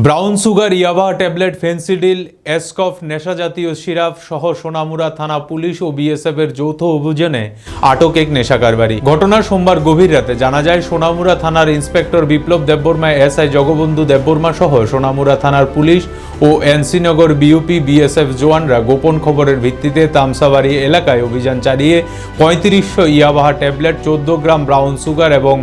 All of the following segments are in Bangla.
ব্রাউন সুগার, ইয়াবা ট্যাবলেট, ফেন্সিডিল, এসকফ, নেশাজাতীয় সিরাপ সহ সোনামুড়া থানা পুলিশ ও বিএসএফের যৌথ অভিযানে আটক এক নেশা কারবারি। ঘটনা সোমবার গভীর রাতে জানা যায় সোনামুড়া থানার ইন্সপেক্টর বিপ্লব দেববর্মা, এসআই জগবন্ধু দেববর্মা সহ সোনামুড়া থানার পুলিশ ও এনসিনগর বিউপি বিএসএফ জওয়ানরা গোপন খবরের ভিত্তিতে তামসাবাড়ি এলাকায় অভিযান চালিয়ে 3500 ইয়াবা ট্যাবলেট, 14 গ্রাম ব্রাউন সুগার এবং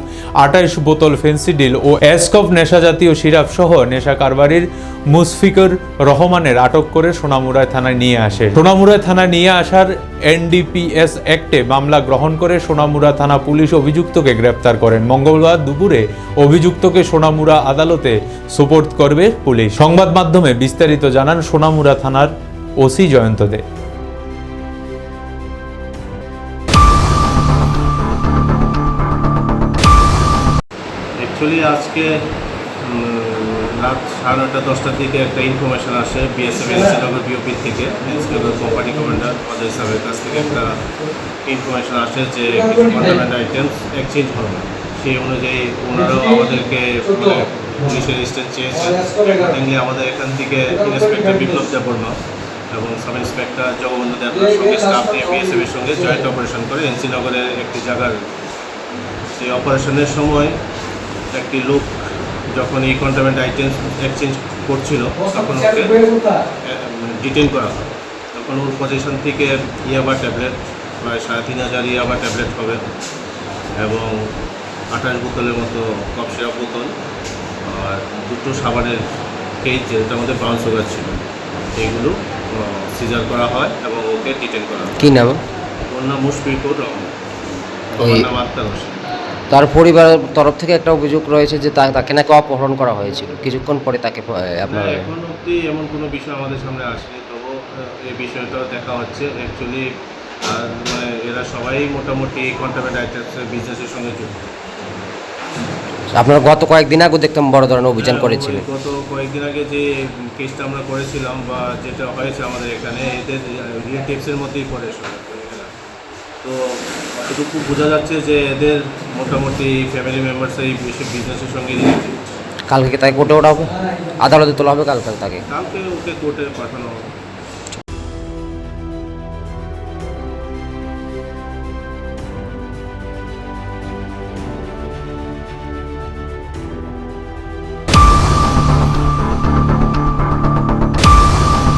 28 বোতল ফেন্সিডিল ও এসকফ নেশাজাতীয় সিরাপ সহ নেশা কারবারির মুশফিকুর রহমানের আটক করে সোনামুড়া থানায় নিয়ে আসে। সোনামুড়া থানায় নিয়ে আসার এনডিপিএস অ্যাক্টে মামলা গ্রহণ করে সোনামুড়া থানা পুলিশ অভিযুক্তকে গ্রেপ্তার করেন। মঙ্গলবার দুপুরে অভিযুক্তকে সোনামুড়া আদালতে সোপর্দ করবে পুলিশ। সংবাদ মাধ্যমে বিস্তারিত জানান সোনামুড়া থানার ওসি জয়ন্ত দে। অ্যাকচুয়ালি আজকে রাত 9:30-10টার দিকে একটা ইনফরমেশন আসে বিএসএফ এনসিনগর বিওপি থেকে, এনসিনগর কোম্পানি কমান্ডার অজয় সাহেবের কাছ থেকে একটা ইনফরমেশন আসে যে কিছু কন্ট্রাব্যান্ড আইটেমস এক্সচেঞ্জ হবে। সেই অনুযায়ী ওনারাও আমাদেরকে পুলিশের স্টেজ চেয়েছেন। অ্যাকর্ডিংলি আমাদের এখান থেকে ইন্সপেক্টর বিপ্লব দেববর্মা এবং সাব ইন্সপেক্টর জগবন্ধু দেববর্মার সঙ্গে স্টাফ নিয়ে বিএসএফের সঙ্গে জয়েন্ট অপারেশন করে এনসিনগরের একটি জায়গার সেই অপারেশনের সময় একটি লোক যখন এই কন্ট্রাব্যান্ড আইটেমস এক্সচেঞ্জ করছিল তখন ওকে ডিটেইন করা হয়। তখন ওর পজিশন থেকে ইয়াবা ট্যাবলেট প্রায় 3500 ইয়াবা ট্যাবলেট হবে এবং 28 বোতলের মতো কফ সিরাপ বোতল আর 2টো সাবানের কেজ যেটার মধ্যে ব্রাউন সুগার ছিল, এইগুলো সিজার করা হয় এবং ওকে ডিটেইন করা হয়। কী নাম? ওর নাম মুশফিকুর রহমান, ওর নাম আক্তার হোসেন। তার পরিবারের তরফ থেকে একটা অভিযোগ রয়েছে যে তাকে নাকি অপহরণ করা হয়েছিল, কিছুক্ষণ পরে তাকে আপনার এখন অবধি এমন কোনো বিষয় আমাদের সামনে আসেনি, তবু এই বিষয়টাও দেখা হচ্ছে। অ্যাকচুয়ালি মানে এরা সবাই মোটামুটি কন্ট্রাব্যান্ড আইটেমসের বিজনেসের সঙ্গে যুক্ত। আপনারা গত কয়েকদিন আগে দেখতাম বড় ধরনের অভিযান করেছিলেন। গত কয়েকদিন আগে যে কেসটা আমরা করেছিলাম বা যেটা হয়েছে আমাদের এখানে, এদের রিলেটিভসের মধ্যেই পড়ে সবাই। তো এটুকু বোঝা যাচ্ছে যে এদের মোটামুটি ফ্যামিলি মেম্বার্স এই বিজনেসের সঙ্গে রিলেটেড। কালকে তাকে কোর্টে ওঠা হবে, আদালতে তোলা হবে কালকে তাকে। কালকে ওকে কোর্টে পাঠানো হবে।